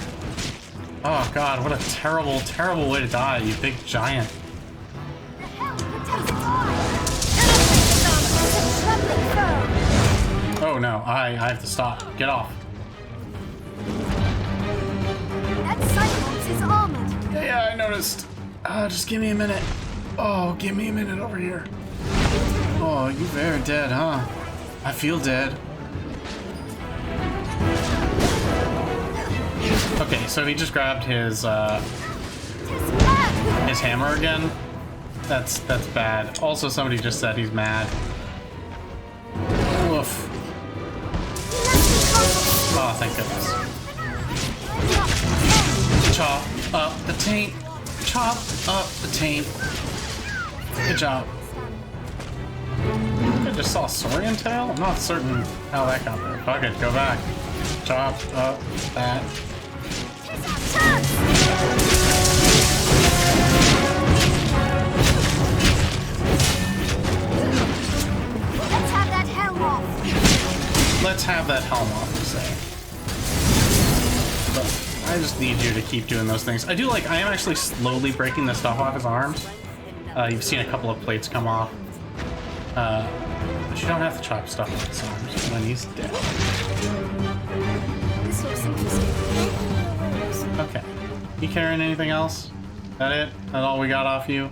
Oh god, what a terrible, terrible way to die, you big giant. The helm protects its eye! Cannot take its armor! It's a trembling foe! Oh no, I have to stop. Get off. That cyclops is armored! Yeah, I noticed. Just give me a minute. Oh, give me a minute over here. Oh, you very dead, huh? I feel dead. Okay, so he just grabbed his hammer again. That's bad. Also, somebody just said he's mad. Woof. Oh, thank goodness. Chop up the taint. Chop up the taint. Good job. I just saw Saurian tail? I'm not certain how that got there. Fuck it, go back. Chop up that. Let's have that helm off! Let's have that helm off, you say. But I just need you to keep doing those things. I am actually slowly breaking the stuff off his arms. You've seen a couple of plates come off. But you don't have to chop stuff off his arms when he's dead. This looks interesting. Okay. You carrying anything else? That it? That all we got off you?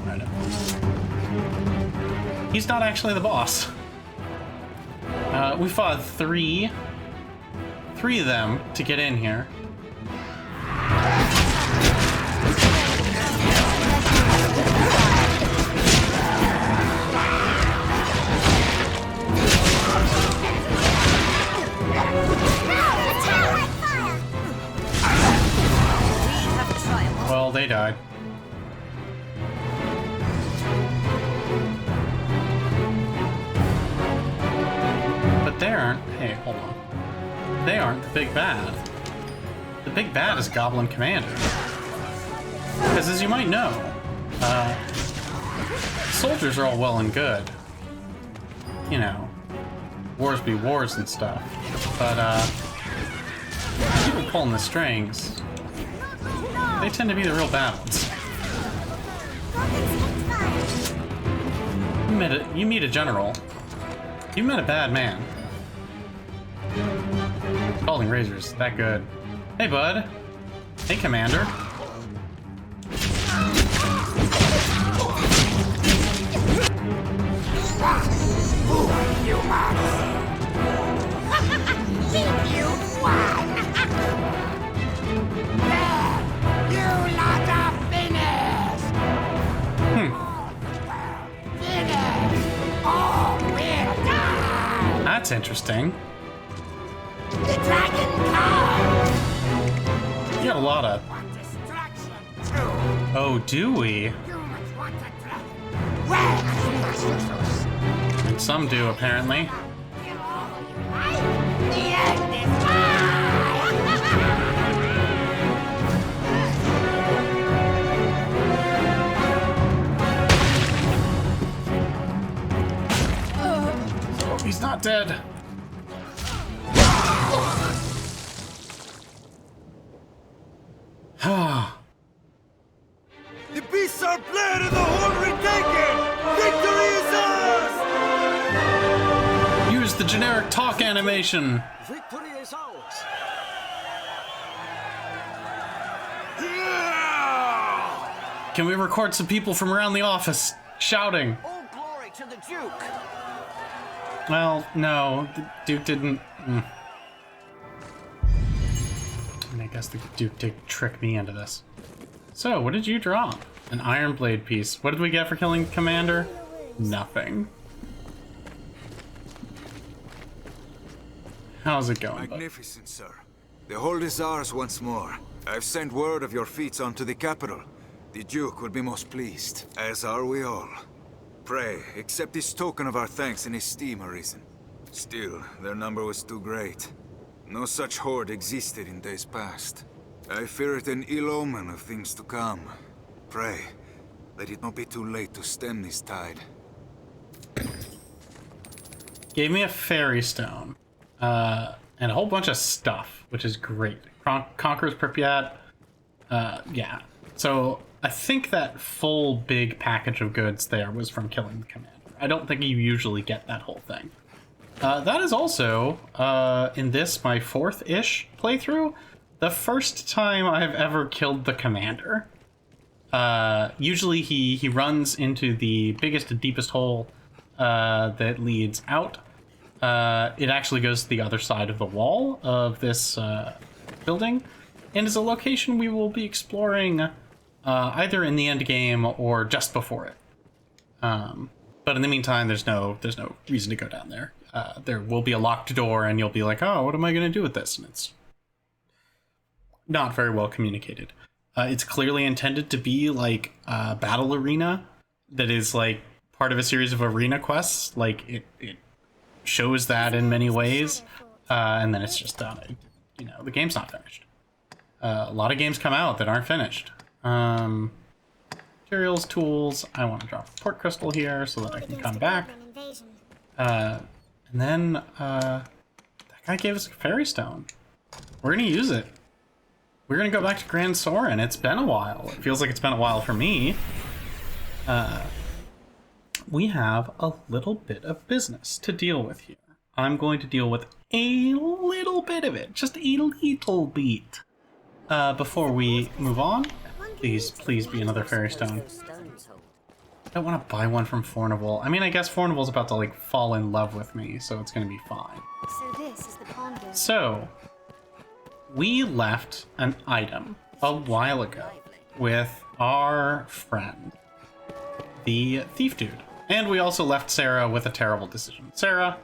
I know. He's not actually the boss. We fought three of them to get in here. Well, they died. But they aren't. Hey, hold on. They aren't the big bad. The big bad is Goblin Commander. Because as you might know, soldiers are all well and good. You know, wars be wars and stuff. But people pulling the strings, they tend to be the real bad ones. You meet a general, You met a bad man. Scalding razors, that good. Hey, bud. Hey, Commander. That's interesting. The dragon comes! You got a lot of... Distraction! Oh, do we? Humans want a dragon! Where And some do, apparently. kill all you like? The end is mine! Oh, he's not dead. The beasts are bled and the horn retaken! Victory is ours! Use the generic talk animation. Victory is ours. Can we record some people from around the office shouting? All glory to the Duke. Well, no, the Duke didn't. And I guess the Duke did trick me into this. So, what did you drop? An iron blade piece. What did we get for killing Commander? Nothing. How's it going, bud? Magnificent, sir. The hold is ours once more. I've sent word of your feats onto the capital. The Duke will be most pleased, as are we all. Pray, accept this token of our thanks and esteem, Arisen. Still, their number was too great. No such horde existed in days past. I fear it an ill omen of things to come. Pray, let it not be too late to stem this tide. Gave me a fairy stone. And a whole bunch of stuff, which is great. Conqueror's Pripyat. Yeah. So I think that full big package of goods there was from killing the commander. I don't think you usually get that whole thing. That is also, in this, my 4th-ish playthrough, the first time I've ever killed the commander. Usually he runs into the biggest and deepest hole that leads out. It actually goes to the other side of the wall of this building, and is a location we will be exploring either in the end game or just before it. But in the meantime, there's no reason to go down there. There will be a locked door, and you'll be like, "Oh, what am I going to do with this?" And it's not very well communicated. It's clearly intended to be like a battle arena that is like part of a series of arena quests. Like it shows that in many ways, and then it's just done. You know, the game's not finished. A lot of games come out that aren't finished. Materials, tools. I want to drop a port crystal here so that I can come back. And then that guy gave us a fairy stone. We're gonna use it. We're gonna go back to Grand Soren. It's been a while. It feels like it's been a while for me. We have a little bit of business to deal with here. I'm going to deal with a little bit of it, just a little bit. Before we move on, please be another fairy stone. I don't want to buy one from Fournival. I mean, I guess Fournival's about to like fall in love with me, so it's gonna be fine. So this is the pond. So, we left an item a while ago with our friend, the thief dude. And we also left Sarah with a terrible decision. Sarah?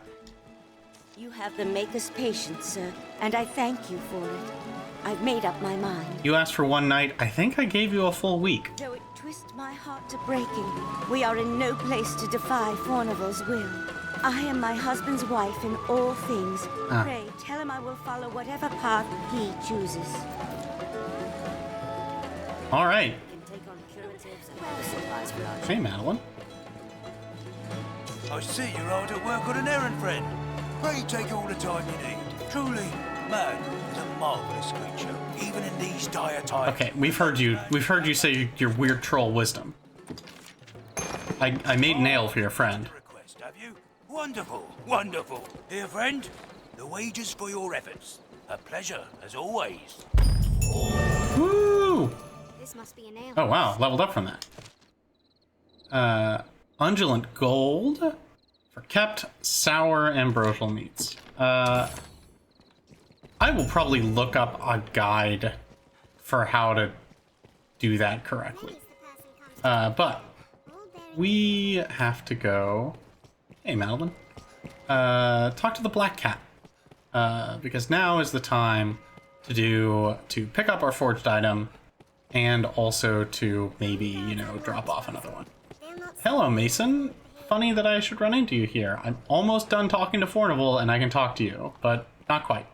You have the Maker's patience, sir, and I thank you for it. I've made up my mind. You asked for one night. I think I gave you a full week. Though it twists my heart to breaking, we are in no place to defy Fournival's will. I am my husband's wife in all things. Pray, tell him I will follow whatever path he chooses. All right. Take on curatives and other supplies for our Hey, Madeline. I see you're hard at work on an errand, friend. Pray take all the time you need. Truly, man is a marvelous creature, even in these dire times. Okay, we've heard you say your weird troll wisdom. I made nail for your friend. Request, have you? Wonderful, wonderful. Here, friend, the wages for your efforts. A pleasure, as always. Woo! This must be an ale. Oh wow, leveled up from that. Undulant gold for kept sour ambrosial meats. I will probably look up a guide for how to do that correctly. But we have to go. Hey, Madeline. Talk to the black cat. Because now is the time to pick up our forged item and also to maybe, you know, drop off another one. Hello, Mason. Funny that I should run into you here. I'm almost done talking to Fournival and I can talk to you, but not quite.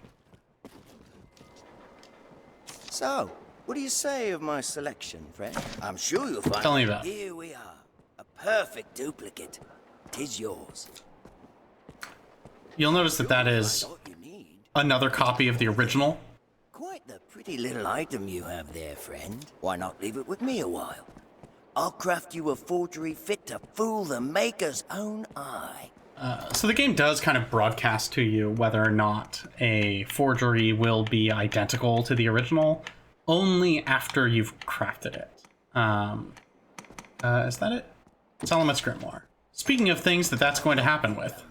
So, what do you say of my selection, friend? I'm sure you'll find Tell me about it. Here we are. A perfect duplicate. 'Tis yours. You'll notice that is What you need. another copy of the original. Quite the pretty little item you have there, friend. Why not leave it with me a while? I'll craft you a forgery fit to fool the maker's own eye. So the game does kind of broadcast to you whether or not a forgery will be identical to the original, only after you've crafted it. Is that it? Salamet's Grimoire. Speaking of things that's going to happen with,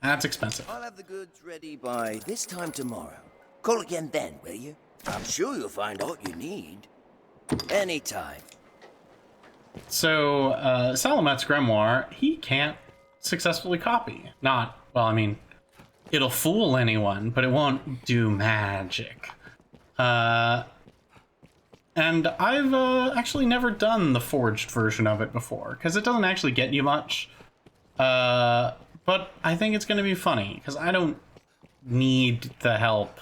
that's expensive. I'll have the goods ready by this time tomorrow. Call again then, will you? I'm sure you'll find what you need. Anytime. So, Salamet's Grimoire, he can't successfully copy. Not, well, I mean, it'll fool anyone, but it won't do magic. And I've actually never done the forged version of it before, because it doesn't actually get you much. But I think it's going to be funny, because I don't need the help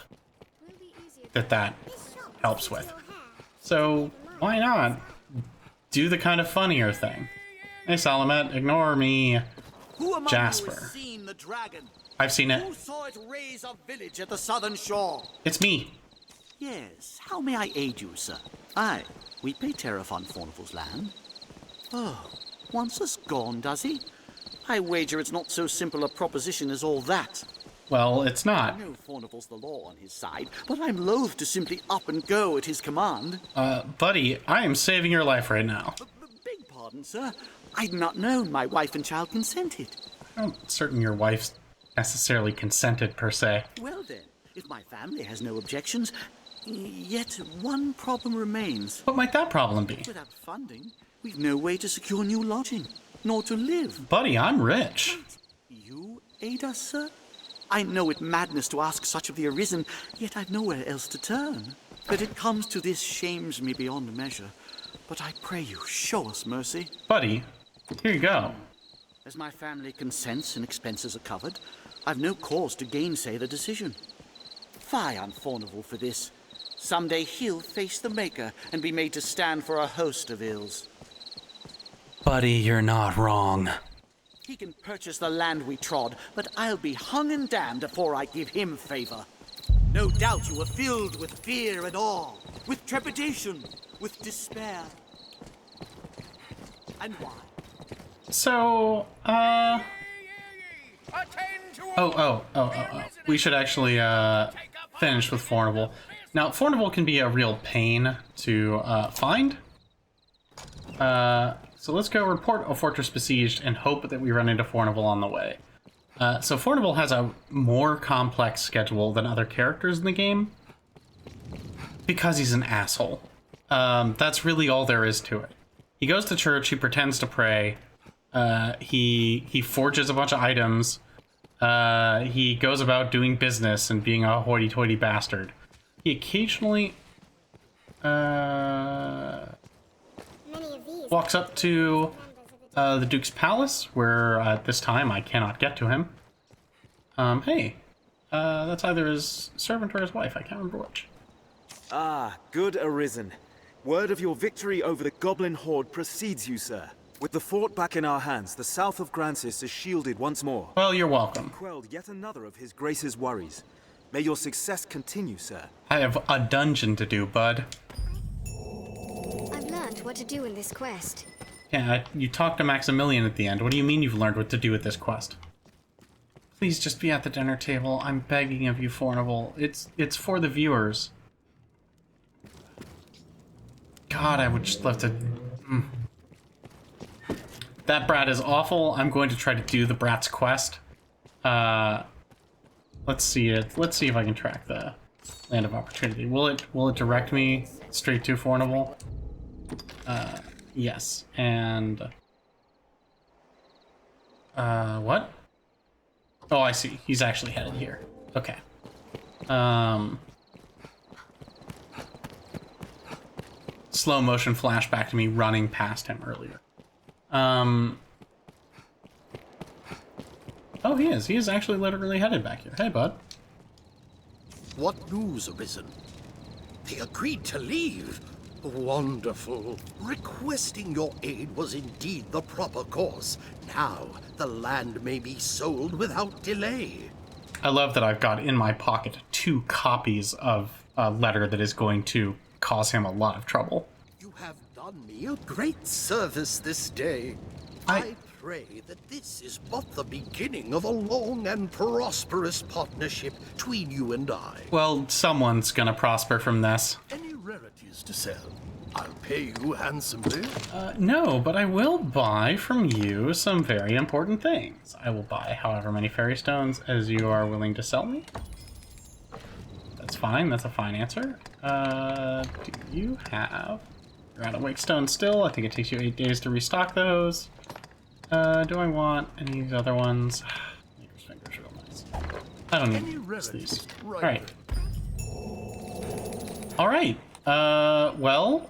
that helps with. So, why not do the kind of funnier thing? Hey, Salamet, ignore me. Who among Jasper. you has seen the dragon? I've seen Who it. saw it raise a village at the southern shore? It's me. Yes, how may I aid you, sir? Aye, we pay tariff on Fournival's land. Oh, once us gone, does he? I wager it's not so simple a proposition as all that. Well, it's not. I know Fournival's the law on his side, but I'm loath to simply up and go at his command. Buddy, I am saving your life right now. Beg pardon, sir. I'd not known my wife and child consented. I'm not certain your wife's necessarily consented, per se. Well then, if my family has no objections, yet one problem remains. What might that problem be? Without funding, we've no way to secure new lodging, nor to live. Buddy, I'm rich. You aid us, sir? I know it madness to ask such of the Arisen, yet I've nowhere else to turn. That it comes to this shames me beyond measure. But I pray you, show us mercy. Buddy, here you go. As my family consents and expenses are covered, I've no cause to gainsay the decision. Fie on Fournival for this. Someday he'll face the Maker and be made to stand for a host of ills. Buddy, you're not wrong. He can purchase the land we trod, but I'll be hung and damned before I give him favor. No doubt you were filled with fear and awe, with trepidation, with despair. And why? So, we should actually, finish with Fournival. Now, Fournival can be a real pain to, find. So let's go report a fortress besieged and hope that we run into Fournival on the way. So Fournival has a more complex schedule than other characters in the game because he's an asshole. That's really all there is to it. He goes to church, he pretends to pray, he forges a bunch of items, he goes about doing business and being a hoity-toity bastard. He occasionally walks up to the Duke's palace, where at this time I cannot get to him. Hey, that's either his servant or his wife, I can't remember which. Ah, good Arisen. Word of your victory over the goblin horde precedes you, sir. With the fort back in our hands, the south of Grancis is shielded once more. Well, you're welcome. Quelled yet another of his grace's worries. May your success continue, sir. I have a dungeon to do, bud. I've learned what to do in this quest. Yeah, you talked to Maximilian at the end. What do you mean you've learned what to do with this quest? Please just be at the dinner table. I'm begging of you, Fournival. It's for the viewers. God, I would just love to... That brat is awful. I'm going to try to do the brat's quest. Let's see it. Let's see if I can track the Land of Opportunity. Will it direct me straight to Fournival? Yes. And what? Oh, I see. He's actually headed here. Okay. Slow motion flashback to me running past him earlier. Oh, he is. He is actually literally headed back here. Hey, bud. What news, Arisen? They agreed to leave. Wonderful. Requesting your aid was indeed the proper course. Now, the land may be sold without delay. I love that I've got in my pocket 2 copies of a letter that is going to cause him a lot of trouble. You have done me a great service this day. I pray that this is but the beginning of a long and prosperous partnership between you and I. Well, someone's gonna prosper from this. Any rarities to sell? I'll pay you handsomely. No, but I will buy from you some very important things. I will buy however many fairy stones as you are willing to sell me. That's fine. That's a fine answer. Do you have... You're out of wake stone still. I think it takes you 8 days to restock those. Do I want any of these other ones? Maker's Finger's real nice. I don't need these. Alright. Alright. Well,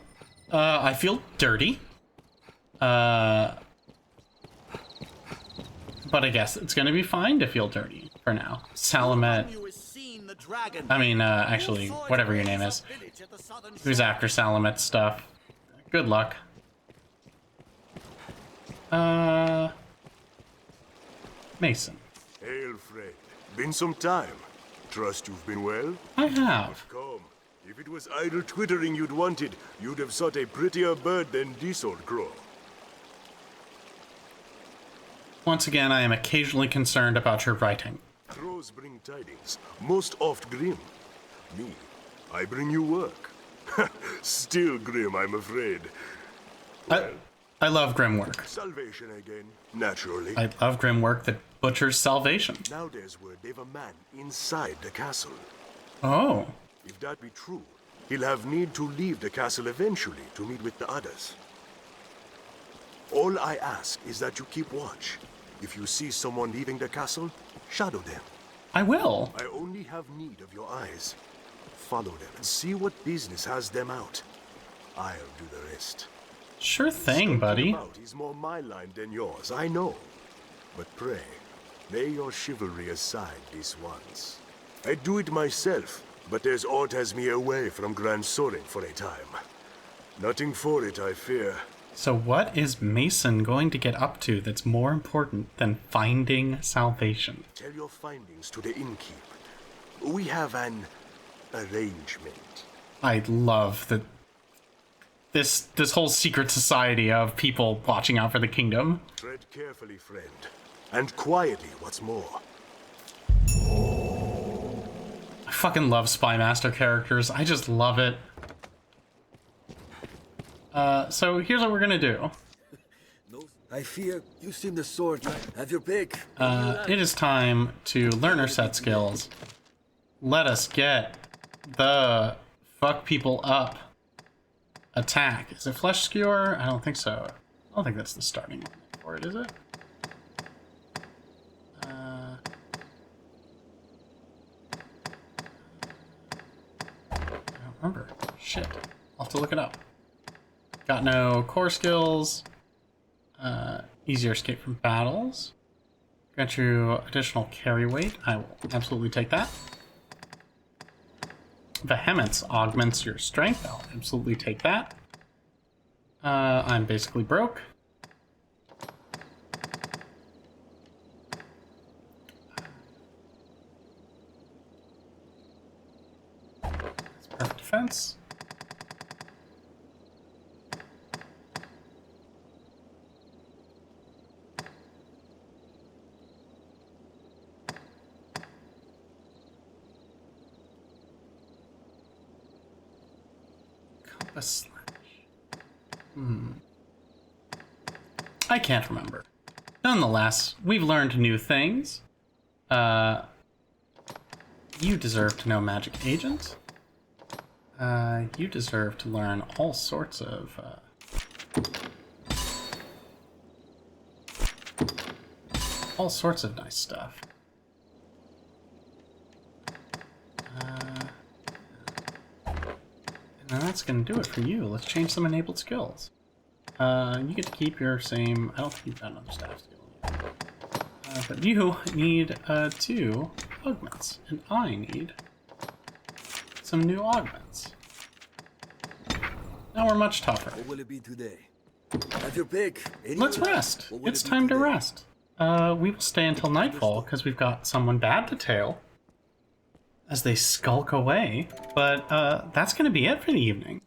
I feel dirty. But I guess it's gonna be fine to feel dirty for now. Salamet. I mean, actually, whatever your name is. Who's after Salamet's stuff? Good luck. Mason. Hail, friend. Been some time. Trust you've been well? I have. Come. If it was idle twittering you'd wanted, you'd have sought a prettier bird than this old crow. Once again, I am occasionally concerned about your writing. Crows bring tidings, most oft grim. Me, I bring you work. Still grim, I'm afraid. Well, I love grim work. Salvation again, naturally. I love grim work that butchers salvation. Now there's word they've a man inside the castle. Oh. If that be true, he'll have need to leave the castle eventually to meet with the others. All I ask is that you keep watch. If you see someone leaving the castle, shadow them. I will. I only have need of your eyes. Follow them and see what business has them out. I'll do the rest. Sure thing, buddy. About is more my line than yours, I know. But pray, lay your chivalry aside this once. I'd do it myself, but there's aught has me away from Grand Soaring for a time. Nothing for it, I fear. So what is Mason going to get up to that's more important than finding salvation? Tell your findings to the innkeep. We have an arrangement. I love that this whole secret society of people watching out for the kingdom. Tread carefully, friend. And quietly, what's more. I fucking love Spy Master characters. I just love it. So here's what we're gonna do. I fear you've seen the sword. Have your pick. It is time to learner set skills. Let us get the fuck people up attack. Is it Flesh Skewer? I don't think so. I don't think that's the starting one for it, is it? I don't remember. Shit. I'll have to look it up. Got no core skills. Easier escape from battles. Got you additional carry weight. I will absolutely take that. Vehemence augments your strength. I'll absolutely take that. I'm basically broke. That's perfect defense. A slash. I can't remember. Nonetheless, we've learned new things. You deserve to know Magic Agent. You deserve to learn all sorts of nice stuff. And that's gonna do it for you. Let's change some enabled skills. You get to keep your same. I don't think you've got another staff skill yet. But you need 2 augments, and I need some new augments. Now we're much tougher. What will it be today? Have your pick. Let's rest. It's time to rest. We will stay until nightfall because we've got someone bad to tail as they skulk away. But that's going to be it for the evening.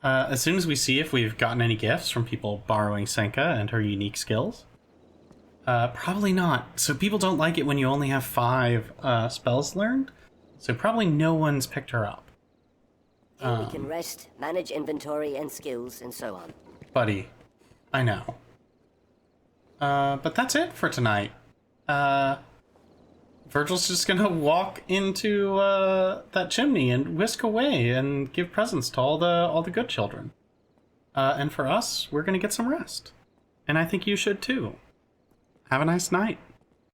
As soon as we see if we've gotten any gifts from people borrowing Senka and her unique skills. Probably not. So people don't like it when you only have 5 spells learned. So probably no one's picked her up. Here we can rest, manage inventory and skills, and so on. Buddy, I know. But that's it for tonight. Virgil's just gonna walk into that chimney and whisk away and give presents to all the good children. And for us, we're gonna get some rest. And I think you should too. Have a nice night.